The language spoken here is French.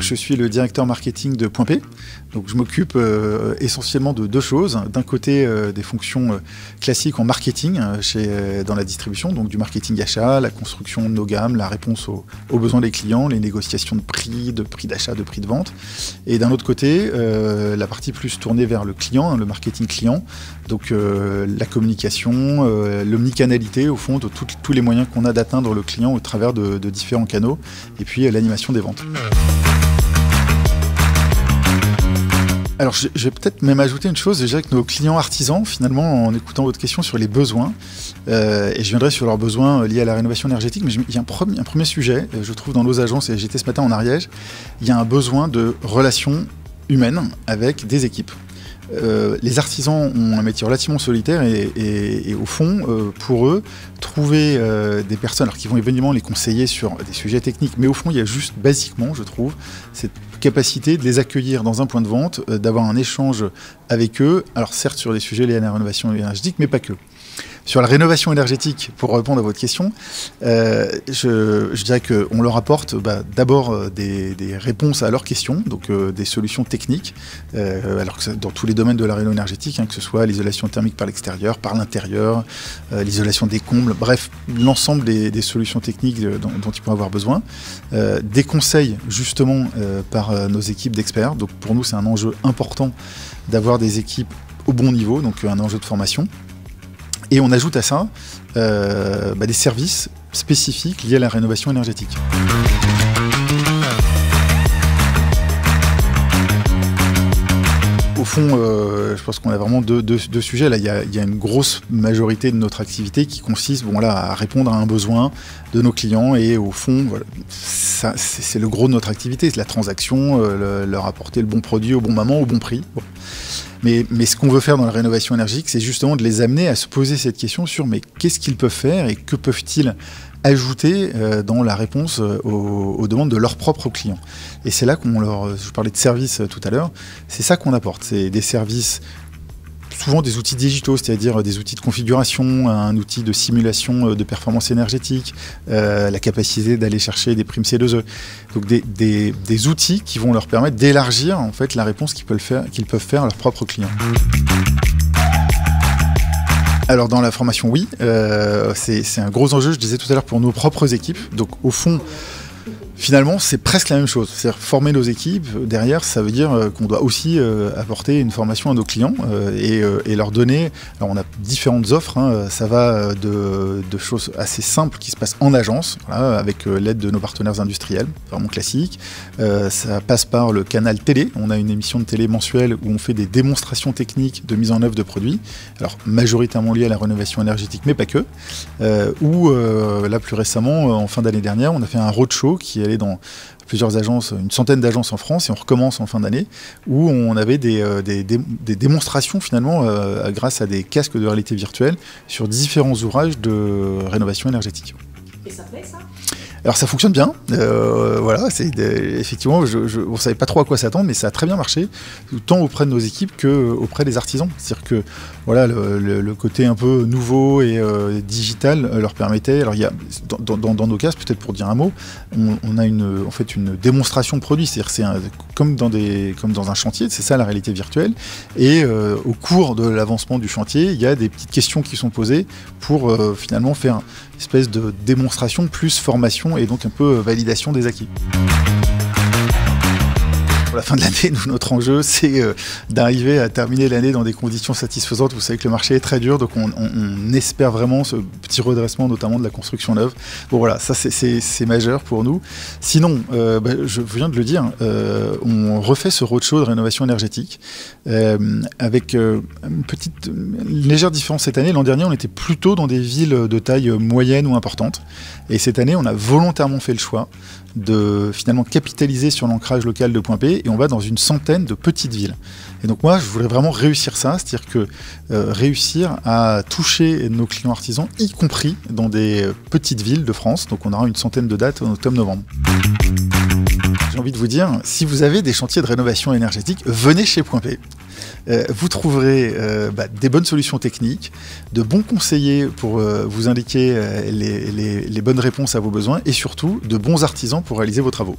je suis le directeur marketing de Point P. Donc, je m'occupe essentiellement de deux choses. D'un côté, des fonctions classiques en marketing dans la distribution, donc du marketing achat, la construction de nos gammes, la réponse aux besoins des clients, les négociations de prix d'achat, de prix de vente. Et d'un autre côté, la partie plus tournée vers le client, le marketing client, donc la communication, l'omnicanalité au fond de tous les moyens qu'on a d'atteindre le client au travers de différents canaux, et puis l'animation des ventes. Alors je vais peut-être même ajouter une chose, déjà que nos clients artisans, finalement, en écoutant votre question sur les besoins, et je viendrai sur leurs besoins liés à la rénovation énergétique, mais il y a un premier sujet, je trouve dans nos agences, et j'étais ce matin en Ariège, il y a un besoin de relations humaines avec des équipes. Les artisans ont un métier relativement solitaire et au fond, pour eux, trouver des personnes alors qui vont évidemment les conseiller sur des sujets techniques, mais au fond, il y a juste basiquement, je trouve, cette capacité de les accueillir dans un point de vente, d'avoir un échange avec eux, alors certes sur des sujets liés à la rénovation énergétique, mais pas que. Sur la rénovation énergétique, pour répondre à votre question, je dirais qu'on leur apporte d'abord des réponses à leurs questions, donc des solutions techniques, alors que dans tous les domaines de la rénovation énergétique, que ce soit l'isolation thermique par l'extérieur, par l'intérieur, l'isolation des combles, bref, l'ensemble des solutions techniques dont ils pourraient avoir besoin, des conseils justement par nos équipes d'experts. Donc pour nous, c'est un enjeu important d'avoir des équipes au bon niveau, donc un enjeu de formation. Et on ajoute à ça des services spécifiques liés à la rénovation énergétique. Au fond, je pense qu'on a vraiment deux sujets. Là, il y a une grosse majorité de notre activité qui consiste à répondre à un besoin de nos clients. Et au fond, c'est le gros de notre activité, c'est la transaction, leur apporter le bon produit au bon moment, au bon prix. Bon. Mais ce qu'on veut faire dans la rénovation énergétique, c'est justement de les amener à se poser cette question sur qu'est-ce qu'ils peuvent faire et que peuvent-ils ajouter dans la réponse aux demandes de leurs propres clients. Et c'est là je parlais de services tout à l'heure, c'est ça qu'on apporte, c'est des services, souvent des outils digitaux, c'est-à-dire des outils de configuration, un outil de simulation de performance énergétique, la capacité d'aller chercher des primes C2E. Donc des outils qui vont leur permettre d'élargir en fait la réponse qu'ils peuvent faire à leurs propres clients. Alors dans la formation, oui, c'est un gros enjeu, je disais tout à l'heure, pour nos propres équipes. Donc au fond, finalement, c'est presque la même chose. C'est-à-dire former nos équipes, derrière, ça veut dire qu'on doit aussi apporter une formation à nos clients et leur donner... Alors on a différentes offres, ça va de choses assez simples qui se passent en agence, avec l'aide de nos partenaires industriels, vraiment classique. Ça passe par le canal télé. On a une émission de télé mensuelle où on fait des démonstrations techniques de mise en œuvre de produits, alors majoritairement liées à la rénovation énergétique, mais pas que. Ou là, plus récemment, en fin d'année dernière, on a fait un roadshow qui allait dans plusieurs agences, une centaine d'agences en France, et on recommence en fin d'année, où on avait des démonstrations finalement grâce à des casques de réalité virtuelle sur différents ouvrages de rénovation énergétique. Et ça plaît ça ? Alors ça fonctionne bien, effectivement, on ne savait pas trop à quoi s'attendre, mais ça a très bien marché, tant auprès de nos équipes qu'auprès des artisans. C'est-à-dire que le côté un peu nouveau et digital leur permettait, alors il y a, dans nos cas, peut-être pour dire un mot, on a en fait une démonstration de produit, c'est-à-dire comme dans un chantier, c'est ça la réalité virtuelle, et au cours de l'avancement du chantier, il y a des petites questions qui sont posées pour finalement faire une espèce de démonstration plus formation et donc un peu validation des acquis. Pour la fin de l'année, notre enjeu, c'est d'arriver à terminer l'année dans des conditions satisfaisantes. Vous savez que le marché est très dur, donc on espère vraiment ce petit redressement, notamment de la construction neuve. Bon voilà, ça c'est majeur pour nous. Sinon, je viens de le dire, on refait ce roadshow de rénovation énergétique avec une légère différence cette année. L'an dernier, on était plutôt dans des villes de taille moyenne ou importante. Et cette année, on a volontairement fait le choix de finalement capitaliser sur l'ancrage local de Point P, et on va dans une centaine de petites villes. Et donc moi, je voudrais vraiment réussir ça, c'est-à-dire que réussir à toucher nos clients artisans, y compris dans des petites villes de France. Donc on aura une centaine de dates en octobre-novembre. J'ai envie de vous dire, si vous avez des chantiers de rénovation énergétique, venez chez Point P. Vous trouverez des bonnes solutions techniques, de bons conseillers pour vous indiquer les bonnes réponses à vos besoins, et surtout de bons artisans pour réaliser vos travaux.